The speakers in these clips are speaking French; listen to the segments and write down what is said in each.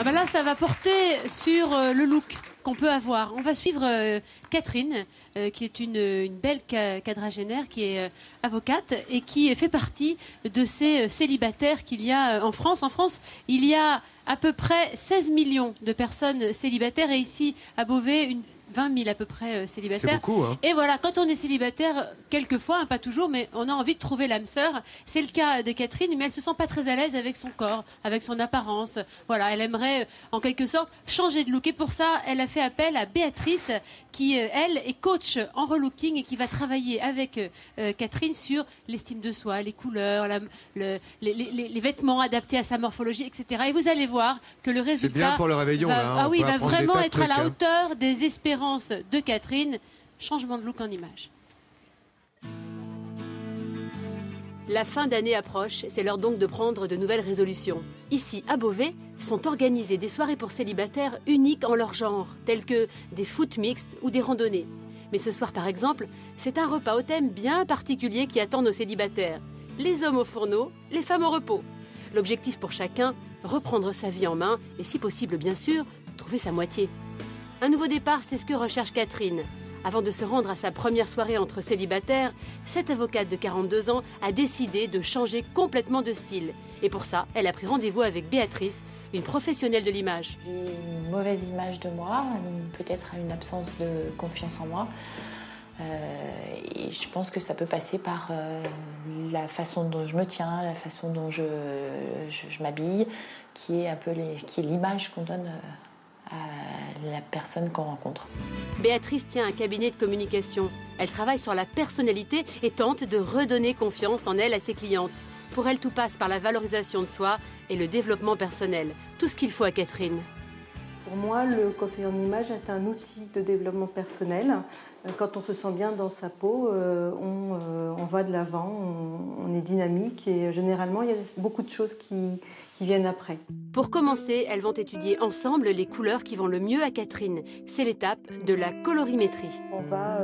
ben là, ça va porter sur le look qu'on peut avoir. On va suivre Catherine, qui est une belle quadragénaire, qui est avocate et qui fait partie de ces célibataires qu'il y a en France. En France, il y a à peu près 16 millions de personnes célibataires et ici, à Beauvais, 20 000 à peu près célibataires. C'est beaucoup, hein. Et voilà, quand on est célibataire, quelquefois, hein, pas toujours, mais on a envie de trouver l'âme sœur. C'est le cas de Catherine, mais elle se sent pas très à l'aise avec son corps, avec son apparence. Voilà, elle aimerait, en quelque sorte, changer de look. Et pour ça, elle a fait appel à Béatrice, qui, elle, est coach en relooking et qui va travailler avec Catherine sur l'estime de soi, les couleurs, les vêtements adaptés à sa morphologie, etc. Et vous allez voir que le résultat... C'est bien pour le réveillon, là. Hein, il va vraiment être à la trucs, hauteur des espérances de Catherine. Changement de look en image. La fin d'année approche, c'est l'heure donc de prendre de nouvelles résolutions. Ici, à Beauvais, sont organisées des soirées pour célibataires uniques en leur genre, telles que des foot mixtes ou des randonnées. Mais ce soir, par exemple, c'est un repas au thème bien particulier qui attend nos célibataires. Les hommes au fourneau, les femmes au repos. L'objectif pour chacun, reprendre sa vie en main et, si possible, bien sûr, trouver sa moitié. Un nouveau départ, c'est ce que recherche Catherine. Avant de se rendre à sa première soirée entre célibataires, cette avocate de 42 ans a décidé de changer complètement de style. Et pour ça, elle a pris rendez-vous avec Béatrice, une professionnelle de l'image. J'ai une mauvaise image de moi, peut-être une absence de confiance en moi. Et je pense que ça peut passer par la façon dont je me tiens, la façon dont je m'habille, qui est un peu l'image qu'on donne à la personne qu'on rencontre. Béatrice tient un cabinet de communication. Elle travaille sur la personnalité et tente de redonner confiance en elle à ses clientes. Pour elle, tout passe par la valorisation de soi et le développement personnel. Tout ce qu'il faut à Catherine. Pour moi, le conseiller en image est un outil de développement personnel. Quand on se sent bien dans sa peau, on va de l'avant, on est dynamique et généralement, il y a beaucoup de choses qui viennent après. Pour commencer, elles vont étudier ensemble les couleurs qui vont le mieux à Catherine. C'est l'étape de la colorimétrie. On va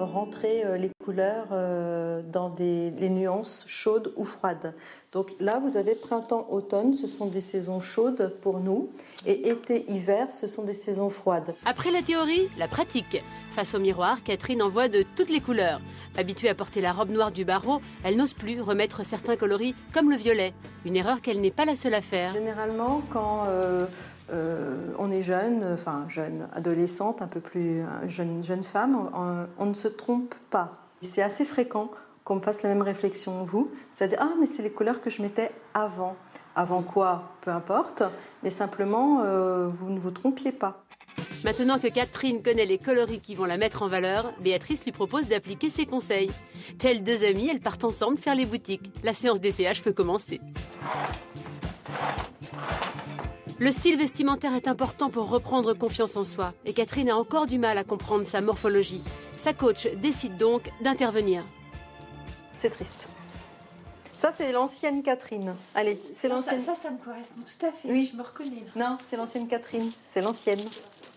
rentrer les couleurs dans les nuances chaudes ou froides. Donc là, vous avez printemps-automne, ce sont des saisons chaudes pour nous. Et été-hiver, ce sont des saisons froides. Après la théorie, la pratique. Face au miroir, Catherine en voit de toutes les couleurs. Habituée à porter la robe noire du barreau, elle n'ose plus remettre certains coloris comme le violet. Une erreur qu'elle n'est pas la seule à faire. Généralement, quand on est jeune, adolescente, un peu plus jeune femme, on ne se trompe pas. C'est assez fréquent qu'on me fasse la même réflexion que vous, c'est-à-dire « Ah, mais c'est les couleurs que je mettais avant ». Avant quoi, peu importe, mais simplement, vous ne vous trompiez pas. Maintenant que Catherine connaît les coloris qui vont la mettre en valeur, Béatrice lui propose d'appliquer ses conseils. Telles deux amies, elles partent ensemble faire les boutiques. La séance d'essayage peut commencer. Le style vestimentaire est important pour reprendre confiance en soi. Et Catherine a encore du mal à comprendre sa morphologie. Sa coach décide donc d'intervenir. C'est triste. Ça, c'est l'ancienne Catherine. Allez, c'est l'ancienne. Ça me correspond tout à fait. Oui. Je me reconnais. Non, c'est l'ancienne Catherine. C'est l'ancienne.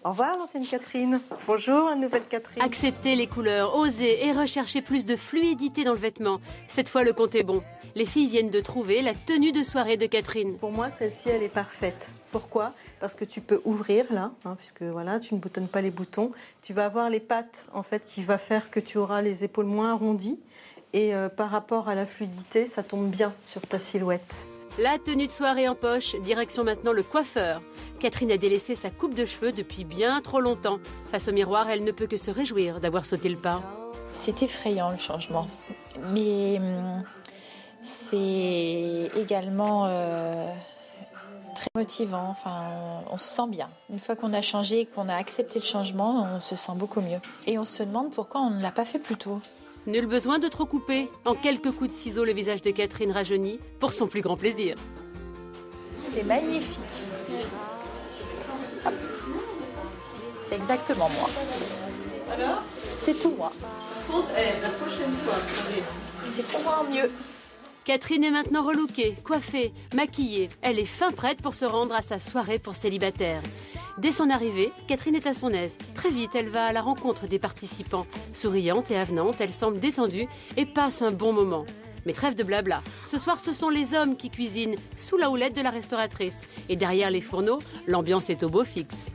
Au revoir, l'ancienne Catherine. Bonjour, la nouvelle Catherine. Accepter les couleurs, oser et rechercher plus de fluidité dans le vêtement. Cette fois, le compte est bon. Les filles viennent de trouver la tenue de soirée de Catherine. Pour moi, celle-ci, elle est parfaite. Pourquoi ? Parce que tu peux ouvrir là, puisque voilà, tu ne boutonnes pas les boutons. Tu vas avoir les pattes, en fait, qui va faire que tu auras les épaules moins arrondies. Et par rapport à la fluidité, ça tombe bien sur ta silhouette. La tenue de soirée en poche, direction maintenant le coiffeur. Catherine a délaissé sa coupe de cheveux depuis bien trop longtemps. Face au miroir, elle ne peut que se réjouir d'avoir sauté le pas. C'est effrayant le changement, mais c'est également très motivant. Enfin, on se sent bien. Une fois qu'on a changé et qu'on a accepté le changement, on se sent beaucoup mieux. Et on se demande pourquoi on ne l'a pas fait plus tôt. Nul besoin de trop couper. En quelques coups de ciseaux, le visage de Catherine rajeunit pour son plus grand plaisir. C'est magnifique. Hop. C'est exactement moi. Alors ? C'est tout moi. La prochaine fois, C'est tout moi en mieux. Catherine est maintenant relookée, coiffée, maquillée. Elle est fin prête pour se rendre à sa soirée pour célibataires. Dès son arrivée, Catherine est à son aise. Très vite, elle va à la rencontre des participants. Souriante et avenante, elle semble détendue et passe un bon moment. Mais trêve de blabla. Ce soir, ce sont les hommes qui cuisinent sous la houlette de la restauratrice. Et derrière les fourneaux, l'ambiance est au beau fixe.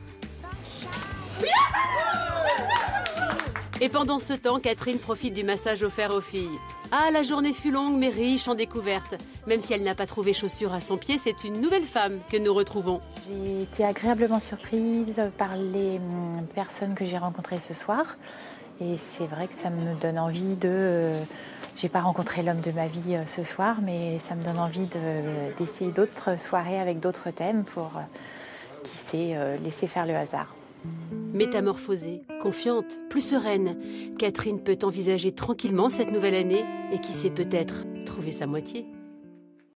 Et pendant ce temps, Catherine profite du massage offert aux filles. Ah, la journée fut longue mais riche en découvertes. Même si elle n'a pas trouvé chaussures à son pied, c'est une nouvelle femme que nous retrouvons. J'ai été agréablement surprise par les personnes que j'ai rencontrées ce soir. Et c'est vrai que ça me donne envie de... J'ai pas rencontré l'homme de ma vie ce soir, mais ça me donne envie d'essayer d'autres soirées avec d'autres thèmes pour, qui sait, laisser faire le hasard. Métamorphosée, confiante, plus sereine, Catherine peut envisager tranquillement cette nouvelle année et qui sait peut-être trouver sa moitié.